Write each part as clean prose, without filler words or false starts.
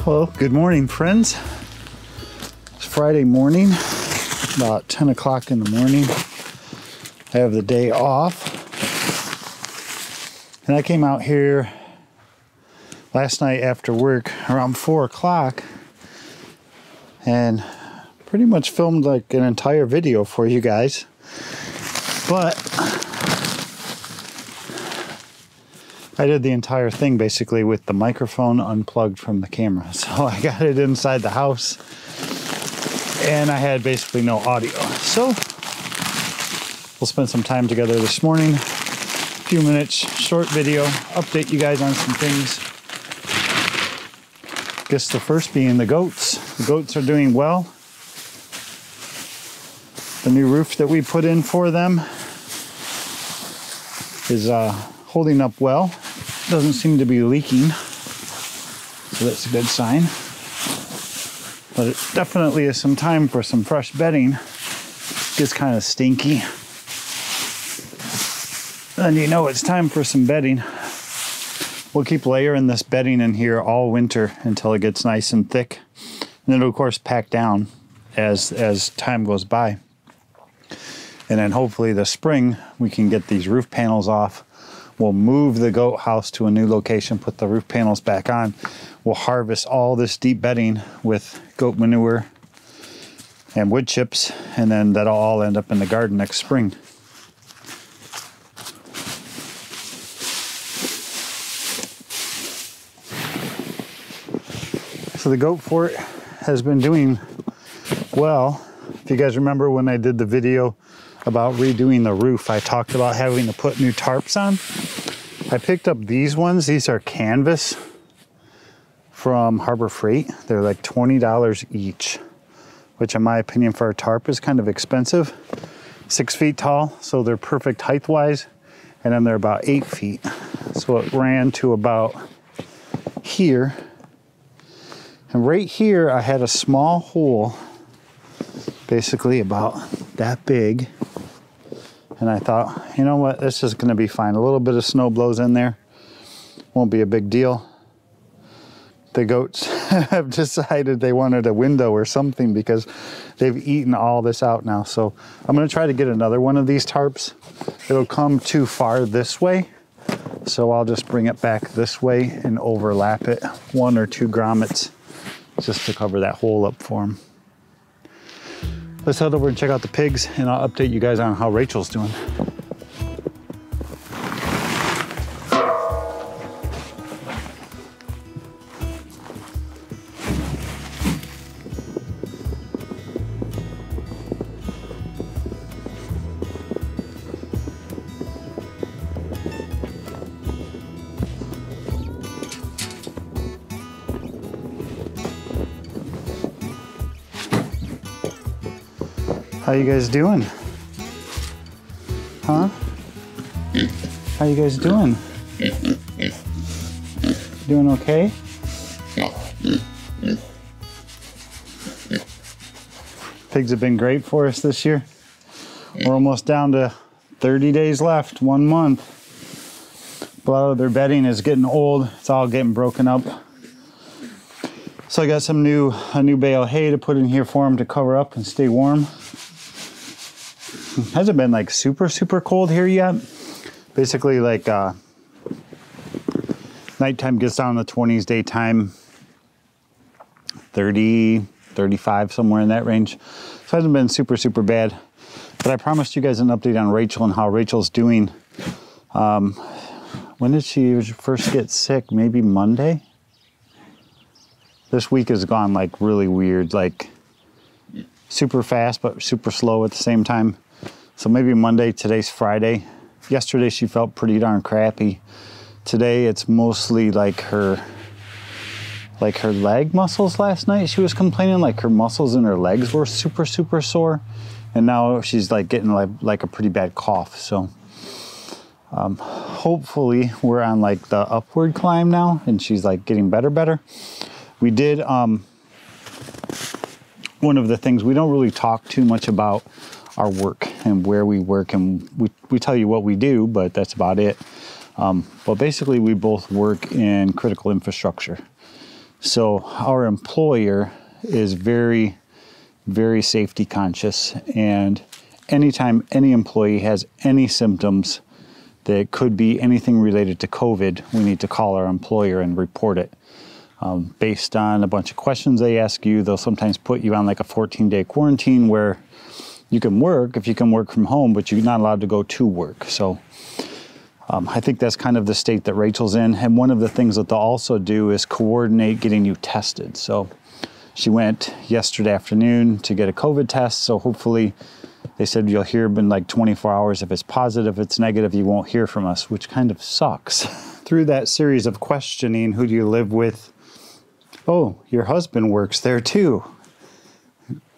Well, good morning, friends. It's Friday morning, about 10 o'clock in the morning. I have the day off. And I came out here last night after work around 4 o'clock and pretty much filmed like an entire video for you guys. But I did the entire thing basically with the microphone unplugged from the camera. So I got it inside the house and I had basically no audio. So we'll spend some time together this morning. A few minutes, short video, update you guys on some things. Guess the first being the goats. The goats are doing well. The new roof that we put in for them is holding up well. Doesn't seem to be leaking, so that's a good sign. But it definitely is some time for some fresh bedding. It gets kind of stinky. And you know it's time for some bedding. We'll keep layering this bedding in here all winter until it gets nice and thick. And it'll of course pack down as time goes by. And then hopefully this spring we can get these roof panels off. We'll move the goat house to a new location, put the roof panels back on. We'll harvest all this deep bedding with goat manure and wood chips, and then that'll all end up in the garden next spring. So the goat fort has been doing well. If you guys remember when I did the video about redoing the roof, I talked about having to put new tarps on. I picked up these ones. These are canvas from Harbor Freight. They're like $20 each, which in my opinion for a tarp is kind of expensive. 6 feet tall, so they're perfect height-wise, and then they're about 8 feet. So it ran to about here. And right here I had a small hole, basically about that big. And I thought, you know what, this is gonna be fine. A little bit of snow blows in there, won't be a big deal. The goats have decided they wanted a window or something because they've eaten all this out now. So I'm gonna try to get another one of these tarps. It'll come too far this way, so I'll just bring it back this way and overlap it 1 or 2 grommets just to cover that hole up for them. Let's head over and check out the pigs, and I'll update you guys on how Rachel's doing. How you guys doing? Huh? How you guys doing? Doing okay? Pigs have been great for us this year. We're almost down to 30 days left, 1 month. A lot of their bedding is getting old. It's all getting broken up. So I got a new bale of hay to put in here for them to cover up and stay warm. Hasn't been like super cold here yet. Basically like nighttime gets down in the 20s, daytime 30, 35, somewhere in that range. So it hasn't been super bad. But I promised you guys an update on Rachel and how Rachel's doing. When did she first get sick? Maybe Monday? This week has gone like really weird, like super fast but super slow at the same time. So maybe Monday. Today's Friday. Yesterday she felt pretty darn crappy. Today it's mostly like her leg muscles. Last night she was complaining like her muscles in her legs were super sore, and now she's like getting like a pretty bad cough. So hopefully we're on like the upward climb now and she's like getting better. We did one of the things, we don't really talk too much about our work and where we work, and we tell you what we do, but that's about it. But basically we both work in critical infrastructure. So our employer is very, very safety conscious, and anytime any employee has any symptoms that could be anything related to COVID, we need to call our employer and report it. Based on a bunch of questions they ask you, they'll sometimes put you on like a 14-day quarantine where you can work if you can work from home, but you're not allowed to go to work. So I think that's kind of the state that Rachel's in. And one of the things that they'll also do is coordinate getting you tested. So she went yesterday afternoon to get a COVID test. So hopefully, they said you'll hear in like 24 hours. If it's positive, if it's negative, you won't hear from us, which kind of sucks. Through that series of questioning, who do you live with? Oh, your husband works there too.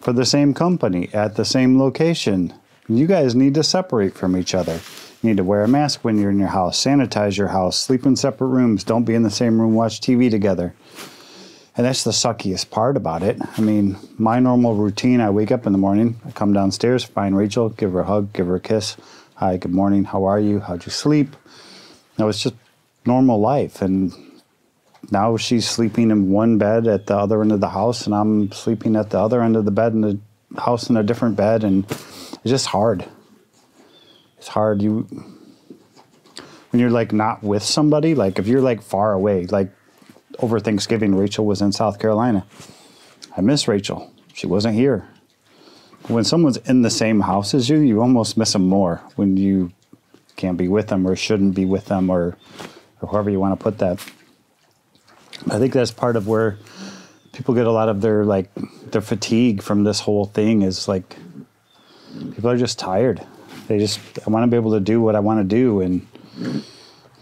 For the same company, at the same location. You guys need to separate from each other. You need to wear a mask when you're in your house, sanitize your house, sleep in separate rooms, don't be in the same room, watch TV together. And that's the suckiest part about it. I mean, my normal routine, I wake up in the morning, I come downstairs, find Rachel, give her a hug, give her a kiss. Hi, good morning, how are you? How'd you sleep? No, it's just normal life. And now she's sleeping in one bed at the other end of the house, and I'm sleeping at the other end of the bed in the house in a different bed, and it's just hard. It's hard. When you're like not with somebody, like if you're like far away, like over Thanksgiving, Rachel was in South Carolina. I miss Rachel. She wasn't here. When someone's in the same house as you, you almost miss them more when you can't be with them or shouldn't be with them or however you want to put that. I think that's part of where people get a lot of their fatigue from this whole thing is like people are just tired. I want to be able to do what I want to do, and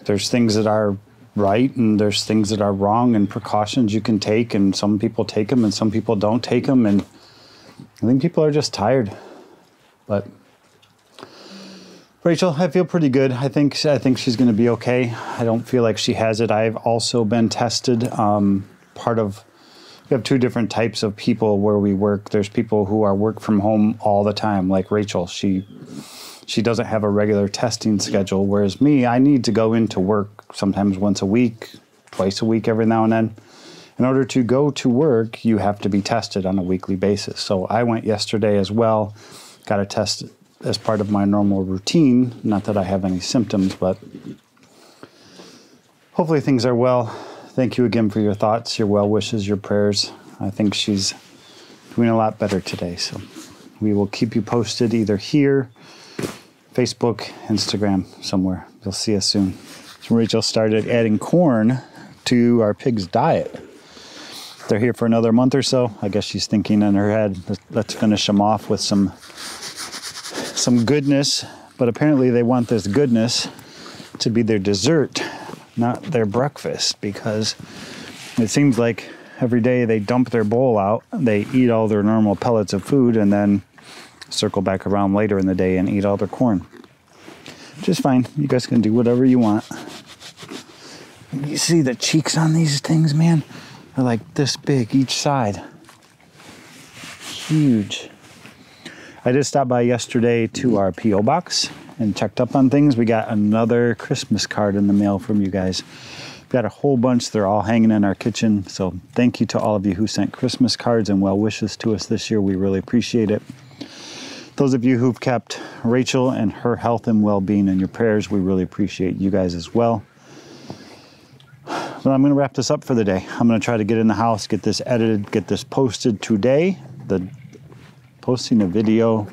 there's things that are right and there's things that are wrong and precautions you can take, and some people take them and some people don't take them, and I think people are just tired. But Rachel, I feel pretty good. I think she's going to be okay. I don't feel like she has it. I've also been tested. We have two different types of people where we work. There's people who are work from home all the time, like Rachel. She doesn't have a regular testing schedule, whereas me, I need to go into work sometimes once a week, twice a week every now and then. In order to go to work, you have to be tested on a weekly basis. So I went yesterday as well, got a test as part of my normal routine. Not that I have any symptoms, but hopefully things are well. Thank you again for your thoughts, your well wishes, your prayers. I think she's doing a lot better today. So we will keep you posted either here, Facebook, Instagram, somewhere. You'll see us soon. So Rachel started adding corn to our pig's diet. They're here for another month or so. I guess she's thinking in her head, let's finish them off with some goodness. But apparently they want this goodness to be their dessert, not their breakfast, because it seems like every day they dump their bowl out, they eat all their normal pellets of food, and then circle back around later in the day and eat all their corn. Which is fine. You guys can do whatever you want. You see the cheeks on these things, man? They're like this big each side. Huge. I did stop by yesterday to our P.O. box and checked up on things. We got another Christmas card in the mail from you guys. We got a whole bunch. They're all hanging in our kitchen. So thank you to all of you who sent Christmas cards and well wishes to us this year. We really appreciate it. Those of you who've kept Rachel and her health and well-being in your prayers, we really appreciate you guys as well. But I'm going to wrap this up for the day. I'm going to try to get in the house, get this edited, get this posted today. Posting a video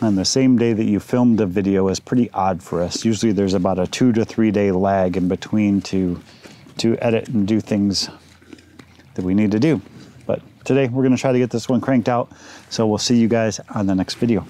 on the same day that you filmed a video is pretty odd for us. Usually there's about a 2 to 3 day lag in between to edit and do things that we need to do. But today we're going to try to get this one cranked out. So we'll see you guys on the next video.